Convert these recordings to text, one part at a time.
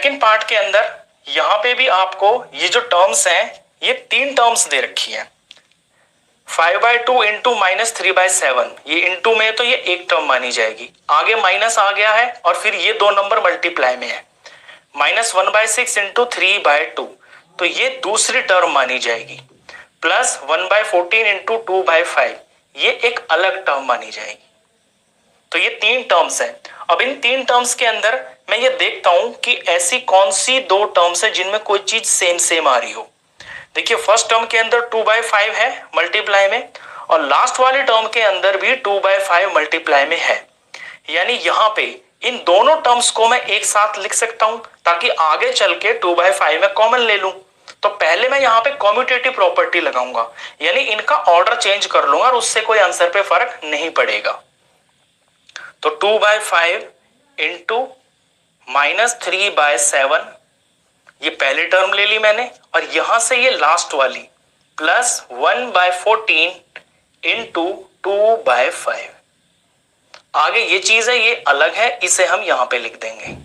Second part के अंदर यहां पे भी आपको ये जो टर्म्स हैं ये 3 टर्म्स दे रखी है। 5/2 इंटू -3/7, ये इंटू में तो ये एक टर्म मानी जाएगी। आगे माइनस आ गया है और फिर ये 2 नंबर मल्टीप्लाई में है। -1/6 इंटू 3/2, तो ये दूसरी टर्म मानी जाएगी। प्लस 1/14 इंटू 2/5, ये एक अलग टर्म मानी जाएगी। तो ये 3 टर्म्स हैं। अब इन 3 टर्म्स के अंदर मैं ये देखता हूं कि ऐसी कौन सी 2 टर्म्स है जिनमें कोई चीज सेम सेम आ रही हो। देखिए फर्स्ट टर्म के अंदर 2/5 है मल्टीप्लाई में, और लास्ट वाले टर्म के अंदर भी 2/5 मल्टीप्लाई में है। यानी यहां पे इन दोनों टर्म्स को मैं एक साथ लिख सकता हूं ताकि आगे चल के 2/5 में कॉमन ले लूं। तो पहले मैं यहां पे कॉम्यूटेटिव प्रॉपर्टी लगाऊंगा, यानी इनका ऑर्डर चेंज कर लूंगा और उससे कोई आंसर पे फर्क नहीं पड़ेगा। तो 2/5 इंटू -3/7, ये पहली टर्म ले ली मैंने, और यहां से ये लास्ट वाली प्लस 1/14 इंटू 2/5। आगे ये चीज है, ये अलग है, इसे हम यहां पे लिख देंगे।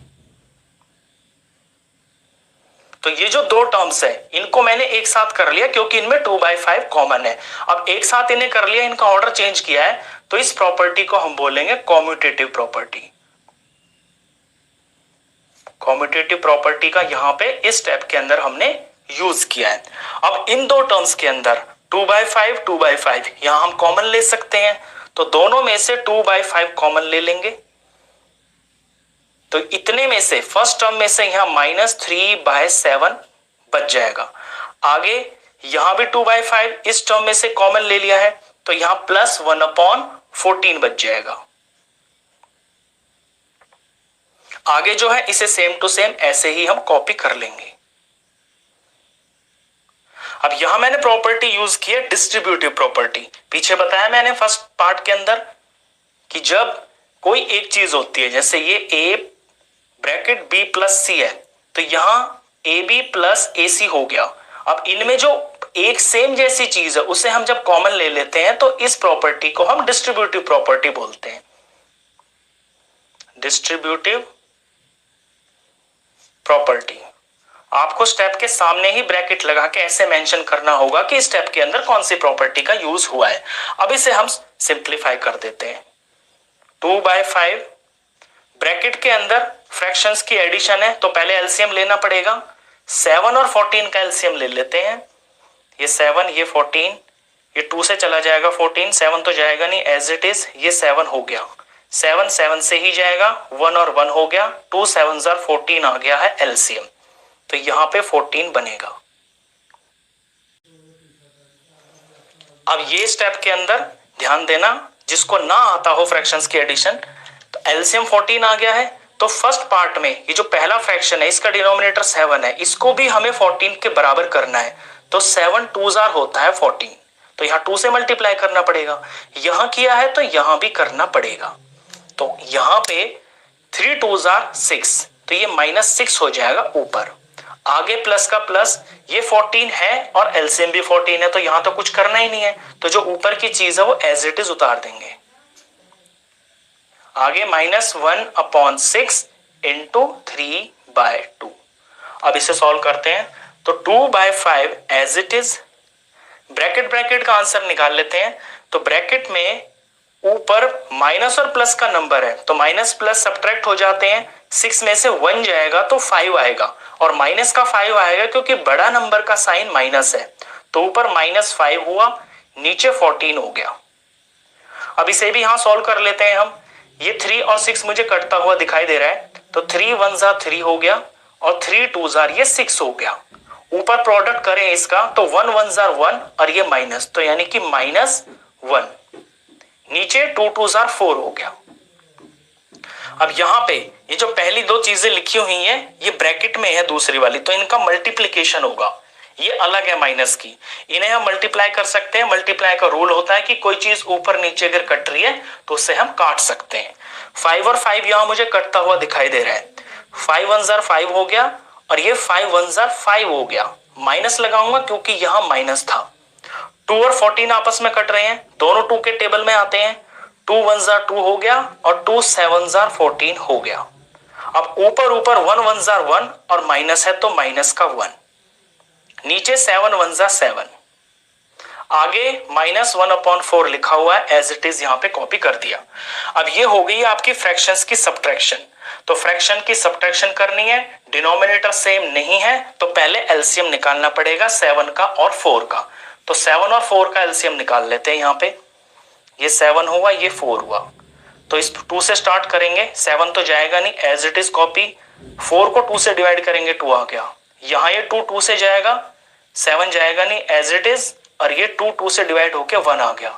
तो ये जो 2 टर्म्स है इनको मैंने एक साथ कर लिया क्योंकि इनमें 2/5 कॉमन है। अब एक साथ इन्हें कर लिया, इनका ऑर्डर चेंज किया है, तो इस प्रॉपर्टी को हम बोलेंगे कॉम्यूटेटिव प्रॉपर्टी। कॉम्यूटेटिव प्रॉपर्टी का यहां पे इस स्टेप के अंदर हमने यूज किया है। अब इन 2 टर्म्स के अंदर 2/5 यहां हम कॉमन ले सकते हैं, तो दोनों में से 2/5 कॉमन ले लेंगे। तो इतने में से फर्स्ट टर्म में से यहां -3/7 बच जाएगा। आगे यहां भी 2/5 इस टर्म में से कॉमन ले लिया है, तो यहां प्लस 1/14 बच जाएगा। आगे जो है इसे सेम टू सेम ऐसे ही हम कॉपी कर लेंगे। अब यहां मैंने प्रॉपर्टी यूज की है डिस्ट्रीब्यूटिव प्रॉपर्टी। पीछे बताया मैंने फर्स्ट पार्ट के अंदर कि जब कोई एक चीज होती है, जैसे ये a bracket b plus c है, तो यहां ab प्लस ac हो गया। अब इनमें जो एक सेम जैसी चीज है उसे हम जब कॉमन ले लेते हैं तो इस प्रॉपर्टी को हम डिस्ट्रीब्यूटिव प्रॉपर्टी बोलते हैं। डिस्ट्रीब्यूटिव प्रॉपर्टी आपको स्टेप के सामने ही ब्रैकेट लगा के ऐसे मेंशन करना होगा कि स्टेप के अंदर कौन सी प्रॉपर्टी का यूज हुआ है। अब इसे हम सिंप्लीफाई कर देते हैं। 2/5 ब्रैकेट के अंदर फ्रैक्शंस की एडिशन है, तो पहले एलसीएम लेना पड़ेगा। 7 और 14 का एलसीएम ले लेते हैं। ये 7, ये 14, ये 2 से चला जाएगा 14, 7 तो जाएगा नहीं, एज इट इज ये 7 हो गया। 7 7 से ही जाएगा, 1 और 1 हो गया, 2 7 14 आ गया है एलसीएम। तो यहां पे 14 बनेगा। अब ये स्टेप के अंदर ध्यान देना, जिसको ना आता हो फ्रैक्शंस की एडिशन, तो एलसीएम 14 आ गया है। तो फर्स्ट पार्ट में ये जो पहला फ्रैक्शन है इसका डिनोमिनेटर 7 है, इसको भी हमें 14 के बराबर करना है। तो 7 2s होता है 14, तो यहां 2 से मल्टीप्लाई करना पड़ेगा। यहां किया है तो यहां भी करना पड़ेगा। तो यहां पे 3 2s 6, तो ये -6 हो जाएगा ऊपर। आगे प्लस का प्लस, ये 14 है और एलसीएम भी 14 है, तो यहां तो कुछ करना ही नहीं है। तो जो ऊपर की चीज है वो एज इट इज उतार देंगे। आगे -1/6 इंटू 3/2। अब इसे सॉल्व करते हैं। तो 2/5 एज इट इज, ब्रैकेट का आंसर निकाल लेते हैं। तो ब्रैकेट में ऊपर माइनस और प्लस का नंबर है, तो माइनस प्लस सब्ट्रैक्ट हो जाते हैं। 6 में से 1 जाएगा तो 5 आएगा, और माइनस का 5 आएगा क्योंकि बड़ा नंबर का साइन माइनस है। तो ऊपर -5 हुआ, नीचे 14 हो गया। अब इसे भी यहां सॉल्व कर लेते हैं हम। ये 3 और 6 मुझे कटता हुआ दिखाई दे रहा है, तो 3 1s 3 हो गया और 3 2s ये 6 हो गया। ऊपर प्रोडक्ट करें इसका तो 1 1s 1 और ये माइनस, तो यानी कि -1। नीचे 2 2s 4 हो गया। अब यहां पे ये जो पहली 2 चीजें लिखी हुई हैं ये ब्रैकेट में है दूसरी वाली, तो इनका मल्टीप्लीकेशन होगा। ये अलग है माइनस की, इन्हें हम मल्टीप्लाई कर सकते हैं। मल्टीप्लाई का रूल होता है कि कोई चीज ऊपर नीचे अगर कट रही है तो उससे हम काट सकते हैं। 5 और 5 यहां मुझे कटता हुआ दिखाई दे रहा है। 5 1s 5 हो गया और ये 5 1s 5 हो गया। माइनस लगाऊंगा क्योंकि यहां माइनस था। 2 और 14 आपस में कट रहे हैं, दोनों 2 के टेबल में आते हैं। 2 1s 2 हो गया और 2 7s 14 हो गया। अब ऊपर ऊपर 1 1 जार 1 और माइनस है तो माइनस का 1, नीचे 7 1 जार 7, आगे -1/4 लिखा हुआ है एज इट इज, यहां पे कॉपी कर दिया। अब ये हो गई आपकी फ्रैक्शंस की सब्ट्रैक्शन। तो फ्रैक्शन की सब्ट्रैक्शन करनी है, डिनोमिनेटर सेम नहीं है तो पहले एलसीएम निकालना पड़ेगा 7 का और 4 का। तो 7 और 4 का एलसीएम निकाल लेते हैं। यहां पे ये 7 हुआ, ये 4 हुआ, तो इस 2 से स्टार्ट करेंगे, 7 तो जाएगा नहीं, एज इट इज कॉपी। 4 को 2 से डिवाइड करेंगे, 2 आ गया। यहां ये 2 से जाएगा, 7 जाएगा नहीं, एज इट इज, और ये 2 से डिवाइड होके 1 आ गया।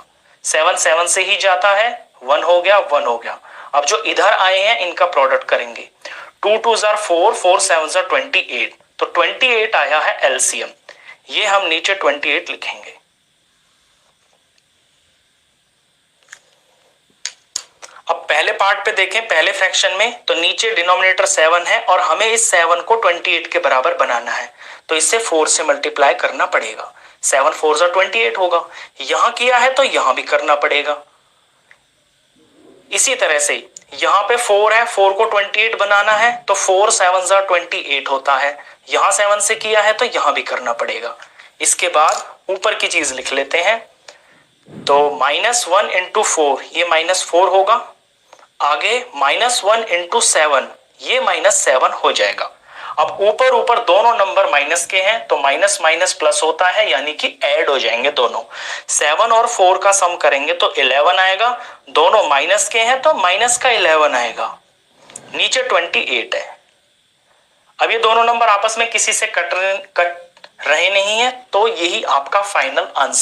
7 से ही जाता है, 1 हो गया, 1 हो गया। अब जो इधर आए हैं इनका प्रोडक्ट करेंगे, 2 2 जार 4, 4 7 जार 28, तो 28 आया है एलसीएम। ये हम नीचे 28 लिखेंगे। अब पहले पार्ट पे देखें, पहले फ्रैक्शन में तो नीचे डिनोमिनेटर 7 है और हमें इस 7 को 28 के बराबर बनाना है, तो इसे 4 से मल्टीप्लाई करना पड़ेगा। 7 4 जार 28 होगा। यहां किया है तो यहां भी करना पड़ेगा। इसी तरह से यहां पे 4 है, 4 को 28 बनाना है तो 4 7 जार 28 होता है। यहां 7 से किया है तो यहां भी करना पड़ेगा। इसके बाद ऊपर की चीज लिख लेते हैं, तो -1 इंटू 4 ये -4 होगा, आगे -1 इंटू 7 ये -7 हो जाएगा। अब ऊपर ऊपर दोनों नंबर माइनस के हैं तो माइनस माइनस प्लस होता है, यानी कि ऐड हो जाएंगे दोनों। 7 और 4 का सम करेंगे तो 11 आएगा, दोनों माइनस के हैं तो माइनस का 11 आएगा, नीचे 28 है। अब ये दोनों नंबर आपस में किसी से कट रहे नहीं है, तो यही आपका फाइनल आंसर